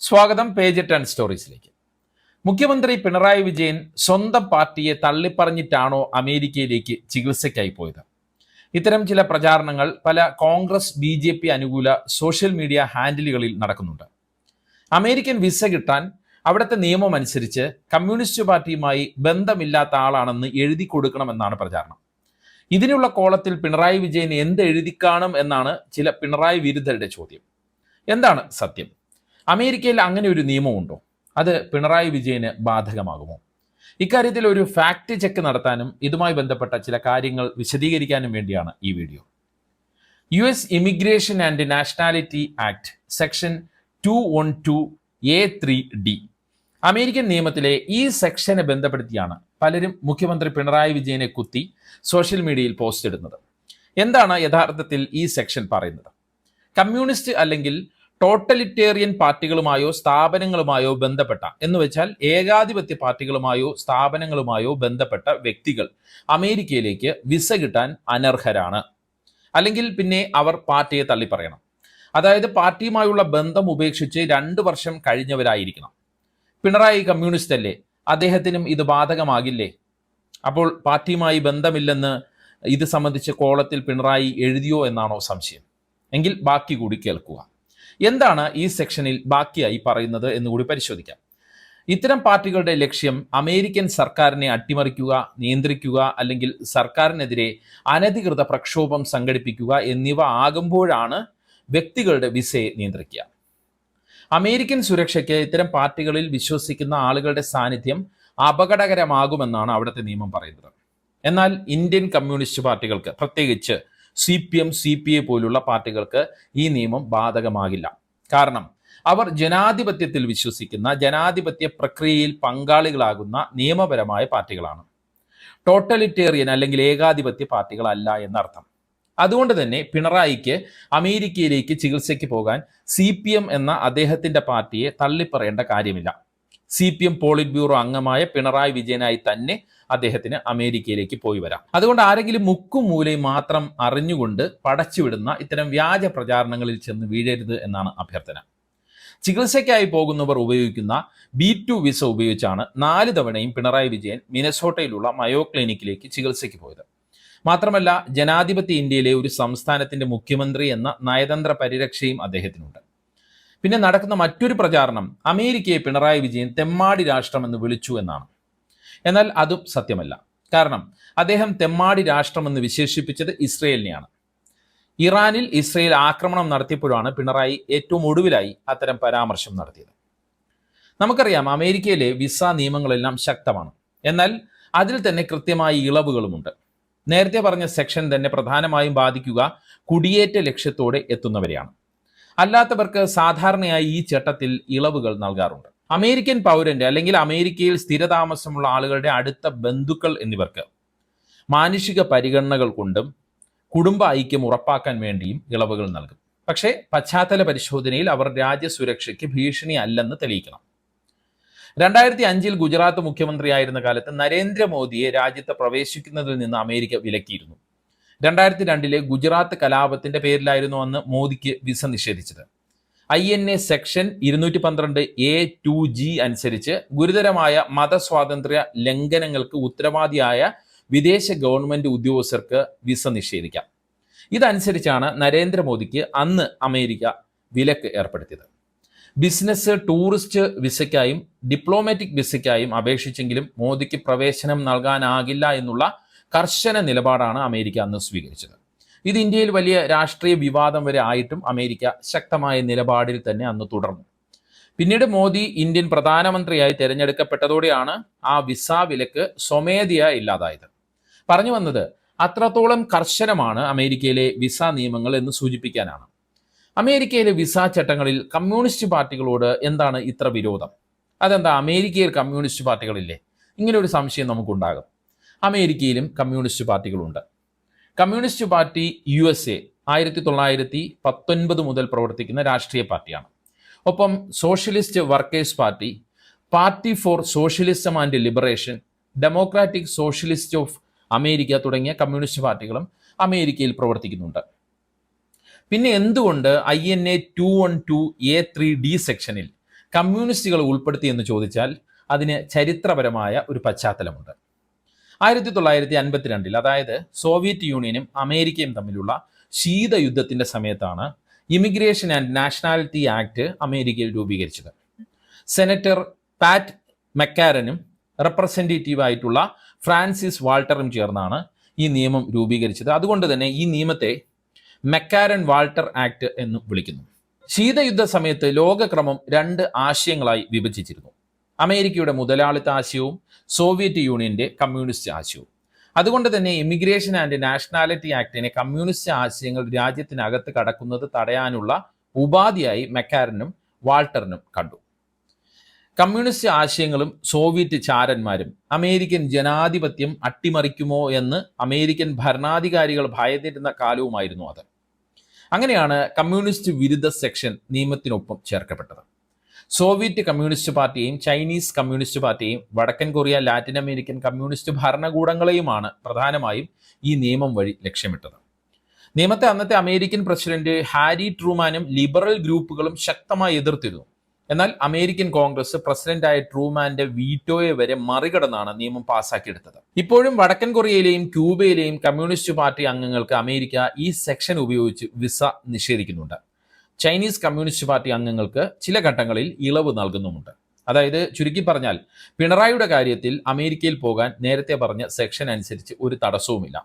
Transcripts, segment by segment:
സ്വാഗതം പേജ് 10 സ്റ്റോറീസിലേക്ക്. മുഖ്യമന്ത്രി പിണറായി വിജയൻ സ്വന്തം പാർട്ടിയെ തള്ളിപ്പറഞ്ഞിട്ടാണോ അമേരിക്കയിലേക്ക് ചികിത്സയ്ക്കായി പോയത്? ഇത്തരം ചില പ്രചാരണങ്ങൾ പല കോൺഗ്രസ് BJP അനുകൂല സോഷ്യൽ മീഡിയ ഹാൻഡിലുകളിൽ നടക്കുന്നുണ്ട്. അമേരിക്കൻ വിസ കിട്ടാൻ അവിടുത്തെ നിയമം അനുസരിച്ച് കമ്മ്യൂണിസ്റ്റ് പാർട്ടിയുമായി ബന്ധമില്ലാത്ത ആളാണെന്ന് എഴുതി കൊടുക്കണമെന്നാണ് പ്രചാരണം. ഇതിനുള്ള കോളത്തിൽ പിണറായി വിജയൻ എന്ത് എഴുതിക്കാണും എന്നാണ് ചില പിണറായി വിരുദ്ധരുടെ ചോദ്യം. എന്താണ് സത്യം? അമേരിക്കയിൽ അങ്ങനെ ഒരു നിയമമുണ്ടോ? അത് പിണറായി വിജയന് ബാധകമാകുമോ? ഇക്കാര്യത്തിൽ ഒരു ഫാക്ട് ചെക്ക് നടത്താനും ഇതുമായി ബന്ധപ്പെട്ട ചില കാര്യങ്ങൾ വിശദീകരിക്കാനും വേണ്ടിയാണ് ഈ video. US immigration and nationality act section 212A3D American നിയമത്തിലെ ഈ സെക്ഷനെ ബന്ധപ്പെടുത്തിയാണ് പലരും മുഖ്യമന്ത്രി പിണറായി വിജയനെ കുത്തി സോഷ്യൽ മീഡിയയിൽ പോസ്റ്റ് ഇടുന്നത്. എന്താണ് യഥാർത്ഥത്തിൽ ഈ സെക്ഷൻ പറയുന്നത്? കമ്മ്യൂണിസ്റ്റ് അല്ലെങ്കിൽ ടോട്ടലിറ്റേറിയൻ പാർട്ടികളുമായോ സ്ഥാപനങ്ങളുമായോ ബന്ധപ്പെട്ട എന്ന് വെച്ചാൽ ഏകാധിപത്യ പാർട്ടികളുമായോ സ്ഥാപനങ്ങളുമായോ ബന്ധപ്പെട്ട വ്യക്തികൾ അമേരിക്കയിലേക്ക് വിസ കിട്ടാൻ അനർഹരാണ്. അല്ലെങ്കിൽ പിന്നെ അവർ പാർട്ടിയെ തള്ളിപ്പറയണം. അതായത് പാർട്ടിയുമായുള്ള ബന്ധം ഉപേക്ഷിച്ച് 2 വർഷം കഴിഞ്ഞവരായിരിക്കണം. പിണറായി കമ്മ്യൂണിസ്റ്റ് അല്ലേ, അദ്ദേഹത്തിനും ഇത് ബാധകമാകില്ലേ? അപ്പോൾ പാർട്ടിയുമായി ബന്ധമില്ലെന്ന് ഇത് സംബന്ധിച്ച് കോളത്തിൽ പിണറായി എഴുതിയോ എന്നാണോ സംശയം? എങ്കിൽ ബാക്കി കൂടി കേൾക്കുക. എന്താണ് ഈ സെക്ഷനിൽ ബാക്കിയായി പറയുന്നത് എന്നുകൂടി പരിശോധിക്കാം. ഇത്തരം പാർട്ടികളുടെ ലക്ഷ്യം അമേരിക്കൻ സർക്കാരിനെ അട്ടിമറിക്കുക, നിയന്ത്രിക്കുക, അല്ലെങ്കിൽ സർക്കാരിനെതിരെ അനധികൃത പ്രക്ഷോഭം സംഘടിപ്പിക്കുക എന്നിവ ആകുമ്പോഴാണ് വ്യക്തികളുടെ വിസയെ നിയന്ത്രിക്കുക. അമേരിക്കൻ സുരക്ഷയ്ക്ക് ഇത്തരം പാർട്ടികളിൽ വിശ്വസിക്കുന്ന ആളുകളുടെ സാന്നിധ്യം അപകടകരമാകുമെന്നാണ് അവിടുത്തെ നിയമം പറയുന്നത്. എന്നാൽ ഇന്ത്യൻ കമ്മ്യൂണിസ്റ്റ് പാർട്ടികൾക്ക്, പ്രത്യേകിച്ച് CPM, CPA പോലുള്ള പാർട്ടികൾക്ക് ഈ നിയമം ബാധകമാകില്ല. കാരണം അവർ ജനാധിപത്യത്തിൽ വിശ്വസിക്കുന്ന, ജനാധിപത്യ പ്രക്രിയയിൽ പങ്കാളികളാകുന്ന നിയമപരമായ പാർട്ടികളാണ്. ടോട്ടലിറ്റേറിയൻ അല്ലെങ്കിൽ ഏകാധിപത്യ പാർട്ടികളല്ല എന്നർത്ഥം. അതുകൊണ്ട് തന്നെ പിണറായിക്ക് അമേരിക്കയിലേക്ക് ചികിത്സയ്ക്ക് പോകാൻ CPM എന്ന അദ്ദേഹത്തിന്റെ പാർട്ടിയെ തള്ളിപ്പറയേണ്ട കാര്യമില്ല. CPM പോളിറ്റ് ബ്യൂറോ അംഗമായ പിണറായി വിജയനായി തന്നെ അദ്ദേഹത്തിന് അമേരിക്കയിലേക്ക് പോയി വരാം. അതുകൊണ്ട് ആരെങ്കിലും മുക്കും മൂലയും മാത്രം അറിഞ്ഞുകൊണ്ട് പടച്ചുവിടുന്ന ഇത്തരം വ്യാജ പ്രചാരണങ്ങളിൽ ചെന്ന് വീഴരുത് എന്നാണ് അഭ്യർത്ഥന. ചികിത്സയ്ക്കായി പോകുന്നവർ ഉപയോഗിക്കുന്ന B2 വിസ ഉപയോഗിച്ചാണ് 4 തവണയും പിണറായി വിജയൻ മിനസോട്ടയിലുള്ള മയോ ക്ലിനിക്കിലേക്ക് ചികിത്സയ്ക്ക് പോയത്. മാത്രമല്ല ജനാധിപത്യ ഇന്ത്യയിലെ ഒരു സംസ്ഥാനത്തിന്റെ മുഖ്യമന്ത്രി എന്ന നയതന്ത്ര പരിരക്ഷയും അദ്ദേഹത്തിനുണ്ട്. പിന്നെ നടക്കുന്ന മറ്റൊരു പ്രചാരണം അമേരിക്കയെ പിണറായി വിജയൻ തെമ്മാടി രാഷ്ട്രമെന്ന് വിളിച്ചു എന്നാണ്. എന്നാൽ അതും സത്യമല്ല. കാരണം അദ്ദേഹം തെമ്മാടി രാഷ്ട്രമെന്ന് വിശേഷിപ്പിച്ചത് ഇസ്രയേലിനെയാണ്. ഇറാനിൽ ഇസ്രയേൽ ആക്രമണം നടത്തിയപ്പോഴാണ് പിണറായി ഏറ്റവും ഒടുവിലായി അത്തരം പരാമർശം നടത്തിയത്. നമുക്കറിയാം അമേരിക്കയിലെ വിസ നിയമങ്ങളെല്ലാം ശക്തമാണ്. എന്നാൽ അതിൽ തന്നെ കൃത്യമായ ഇളവുകളുമുണ്ട്. നേരത്തെ പറഞ്ഞ സെക്ഷൻ തന്നെ പ്രധാനമായും ബാധിക്കുക കുടിയേറ്റ ലക്ഷ്യത്തോടെ എത്തുന്നവരെയാണ്. അല്ലാത്തവർക്ക് സാധാരണയായി ഈ ചട്ടത്തിൽ ഇളവുകൾ നൽകാറുണ്ട്. അമേരിക്കൻ പൗരന്റെ അല്ലെങ്കിൽ അമേരിക്കയിൽ സ്ഥിരതാമസമുള്ള ആളുകളുടെ അടുത്ത ബന്ധുക്കൾ എന്നിവർക്ക് മാനുഷിക പരിഗണനകൾ കൊണ്ടും കുടുംബ ഐക്യം ഉറപ്പാക്കാൻ വേണ്ടിയും ഇളവുകൾ നൽകും. പക്ഷേ പശ്ചാത്തല പരിശോധനയിൽ അവർ രാജ്യസുരക്ഷയ്ക്ക് ഭീഷണി അല്ലെന്ന് തെളിയിക്കണം. 2005 ഗുജറാത്ത് മുഖ്യമന്ത്രിയായിരുന്ന കാലത്ത് നരേന്ദ്രമോദിയെ രാജ്യത്ത് പ്രവേശിക്കുന്നതിൽ നിന്ന് അമേരിക്ക വിലക്കിയിരുന്നു. 2002 ഗുജറാത്ത് കലാപത്തിന്റെ പേരിലായിരുന്നു അന്ന് മോദിക്ക് വിസ നിഷേധിച്ചത്. INA സെക്ഷൻ 212A2G അനുസരിച്ച് ഗുരുതരമായ മതസ്വാതന്ത്ര്യ ലംഘനങ്ങൾക്ക് ഉത്തരവാദിയായ വിദേശ ഗവൺമെന്റ് ഉദ്യോഗസ്ഥർക്ക് വിസ നിഷേധിക്കാം. ഇതനുസരിച്ചാണ് നരേന്ദ്രമോദിക്ക് അന്ന് അമേരിക്ക വിലക്ക് ഏർപ്പെടുത്തിയത്. ബിസിനസ്, ടൂറിസ്റ്റ് വിസയ്ക്കായും ഡിപ്ലോമാറ്റിക് വിസയ്ക്കായും അപേക്ഷിച്ചെങ്കിലും മോദിക്ക് പ്രവേശനം നൽകാനാകില്ല എന്നുള്ള കർശന നിലപാടാണ് അമേരിക്ക അന്ന് സ്വീകരിച്ചത്. ഇത് ഇന്ത്യയിൽ വലിയ രാഷ്ട്രീയ വിവാദം വരെ ആയിട്ടും അമേരിക്ക ശക്തമായ നിലപാടിൽ തന്നെ അന്ന് തുടർന്നു. പിന്നീട് മോദി ഇന്ത്യൻ പ്രധാനമന്ത്രിയായി തിരഞ്ഞെടുക്കപ്പെട്ടതോടെയാണ് ആ വിസ വിലക്ക് സ്വമേധയാ ഇല്ലാതായത്. പറഞ്ഞു വന്നത് അത്രത്തോളം കർശനമാണ് അമേരിക്കയിലെ വിസ നിയമങ്ങൾ എന്ന് സൂചിപ്പിക്കാനാണ്. അമേരിക്കയിലെ വിസ ചട്ടങ്ങളിൽ കമ്മ്യൂണിസ്റ്റ് പാർട്ടികളോട് എന്താണ് ഇത്ര വിരോധം? അതെന്താ, അമേരിക്കയിൽ കമ്മ്യൂണിസ്റ്റ് പാർട്ടികളില്ലേ? ഇങ്ങനെ ഒരു സംശയം നമുക്കുണ്ടാകും. അമേരിക്കയിലും കമ്മ്യൂണിസ്റ്റ് പാർട്ടികളുണ്ട്. കമ്മ്യൂണിസ്റ്റ് പാർട്ടി USA 1919 മുതൽ പ്രവർത്തിക്കുന്ന രാഷ്ട്രീയ പാർട്ടിയാണ്. ഒപ്പം socialist workers party, party for socialism and liberation, democratic socialist of America തുടങ്ങിയ കമ്മ്യൂണിസ്റ്റ് പാർട്ടികളും അമേരിക്കയിൽ പ്രവർത്തിക്കുന്നുണ്ട്. പിന്നെ എന്തുകൊണ്ട് INA 212A3D സെക്ഷനിൽ കമ്മ്യൂണിസ്റ്റുകൾ ഉൾപ്പെടുത്തി എന്ന് ചോദിച്ചാൽ അതിന് ചരിത്രപരമായ ഒരു പശ്ചാത്തലമുണ്ട്. 1952 അതായത് സോവിയറ്റ് യൂണിയനും അമേരിക്കയും തമ്മിലുള്ള ശീതയുദ്ധത്തിന്റെ സമയത്താണ് ഇമിഗ്രേഷൻ ആൻഡ് നാഷണാലിറ്റി ആക്ട് അമേരിക്കയിൽ രൂപീകരിച്ചത്. സെനറ്റർ പാറ്റ് മെക്കാരനും റെപ്രസെൻറ്റേറ്റീവായിട്ടുള്ള ഫ്രാൻസിസ് വാൾട്ടറും ചേർന്നാണ് ഈ നിയമം രൂപീകരിച്ചത്. അതുകൊണ്ട് തന്നെ ഈ നിയമത്തെ മെക്കാരൻ വാൾട്ടർ ആക്ട് എന്ന് വിളിക്കുന്നു. ശീതയുദ്ധ സമയത്ത് ലോകക്രമം 2 ആശയങ്ങളായി വിഭജിച്ചിരുന്നു. അമേരിക്കയുടെ മുതലാളിത്ത ആശയവും സോവിയറ്റ് യൂണിയന്റെ കമ്മ്യൂണിസ്റ്റ് ആശയവും. അതുകൊണ്ട് തന്നെ ഇമിഗ്രേഷൻ ആൻഡ് നാഷണാലിറ്റി ആക്ടിനെ കമ്മ്യൂണിസ്റ്റ് ആശയങ്ങൾ രാജ്യത്തിനകത്ത് കടക്കുന്നത് തടയാനുള്ള ഉപാധിയായി മെക്കാരനും വാൾട്ടറിനും കണ്ടു. കമ്മ്യൂണിസ്റ്റ് ആശയങ്ങളും സോവിയറ്റ് ചാരന്മാരും അമേരിക്കൻ ജനാധിപത്യം അട്ടിമറിക്കുമോ എന്ന് അമേരിക്കൻ ഭരണാധികാരികൾ ഭയന്നിരുന്ന കാലവുമായിരുന്നു അത്. അങ്ങനെയാണ് കമ്മ്യൂണിസ്റ്റ് വിരുദ്ധ സെക്ഷൻ നിയമത്തിനൊപ്പം ചേർക്കപ്പെട്ടത്. സോവിയറ്റ് കമ്മ്യൂണിസ്റ്റ് പാർട്ടിയെയും ചൈനീസ് കമ്മ്യൂണിസ്റ്റ് പാർട്ടിയെയും വടക്കൻ കൊറിയ, ലാറ്റിൻ അമേരിക്കൻ കമ്മ്യൂണിസ്റ്റ് ഭരണകൂടങ്ങളെയുമാണ് പ്രധാനമായും ഈ നിയമം വഴി ലക്ഷ്യമിട്ടത്. നിയമത്തെ അന്നത്തെ അമേരിക്കൻ പ്രസിഡന്റ് ഹാരി ട്രൂമാനും ലിബറൽ ഗ്രൂപ്പുകളും ശക്തമായി എതിർത്തിരുന്നു. എന്നാൽ അമേരിക്കൻ കോൺഗ്രസ് പ്രസിഡന്റായ ട്രൂമാന്റെ വീറ്റോയെ വരെ മറികടന്നാണ് നിയമം പാസാക്കിയെടുത്തത്. ഇപ്പോഴും വടക്കൻ കൊറിയയിലെയും ക്യൂബയിലെയും കമ്മ്യൂണിസ്റ്റ് പാർട്ടി അംഗങ്ങൾക്ക് അമേരിക്ക ഈ സെക്ഷൻ ഉപയോഗിച്ച് വിസ നിഷേധിക്കുന്നുണ്ട്. ചൈനീസ് കമ്മ്യൂണിസ്റ്റ് പാർട്ടി അംഗങ്ങൾക്ക് ചില ഘട്ടങ്ങളിൽ ഇളവ് നൽകുന്നുമുണ്ട്. അതായത് ചുരുക്കി പറഞ്ഞാൽ പിണറായിയുടെ കാര്യത്തിൽ അമേരിക്കയിൽ പോകാൻ നേരത്തെ പറഞ്ഞ സെക്ഷൻ അനുസരിച്ച് ഒരു തടസ്സവുമില്ല.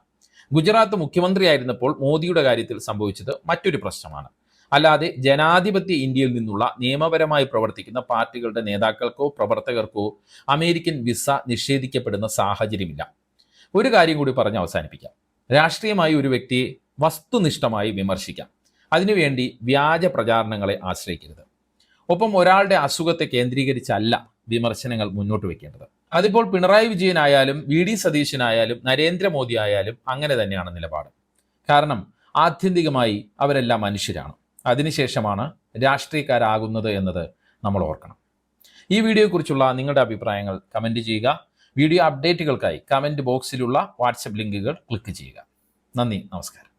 ഗുജറാത്ത് മുഖ്യമന്ത്രിയായിരുന്നപ്പോൾ മോദിയുടെ കാര്യത്തിൽ സംഭവിച്ചത് മറ്റൊരു പ്രശ്നമാണ്. അല്ലാതെ ജനാധിപത്യ ഇന്ത്യയിൽ നിന്നുള്ള നിയമപരമായി പ്രവർത്തിക്കുന്ന പാർട്ടികളുടെ നേതാക്കൾക്കോ പ്രവർത്തകർക്കോ അമേരിക്കൻ വിസ നിഷേധിക്കപ്പെടുന്ന സാഹചര്യമില്ല. ഒരു കാര്യം കൂടി പറഞ്ഞ് അവസാനിപ്പിക്കാം. രാഷ്ട്രീയമായി ഒരു വ്യക്തിയെ വസ്തുനിഷ്ഠമായി വിമർശിക്കാം. അതിനുവേണ്ടി വ്യാജ പ്രചാരണങ്ങളെ ആശ്രയിക്കരുത്. ഒപ്പം ഒരാളുടെ അസുഖത്തെ കേന്ദ്രീകരിച്ചല്ല വിമർശനങ്ങൾ മുന്നോട്ട് വെക്കേണ്ടത്. അതിപ്പോൾ പിണറായി വിജയനായാലും വി.ഡി. സതീശനായാലും നരേന്ദ്രമോദി ആയാലും അങ്ങനെ തന്നെയാണ് നിലപാട്. കാരണം ആത്യന്തികമായി അവരെല്ലാം മനുഷ്യരാണ്. അതിനുശേഷമാണ് രാഷ്ട്രീയക്കാരാകുന്നത് എന്നത് നമ്മൾ ഓർക്കണം. ഈ വീഡിയോയെക്കുറിച്ചുള്ള നിങ്ങളുടെ അഭിപ്രായങ്ങൾ കമൻറ്റ് ചെയ്യുക. വീഡിയോ അപ്ഡേറ്റുകൾക്കായി കമൻറ്റ് ബോക്സിലുള്ള വാട്സപ്പ് ലിങ്കുകൾ ക്ലിക്ക് ചെയ്യുക. നന്ദി, നമസ്കാരം.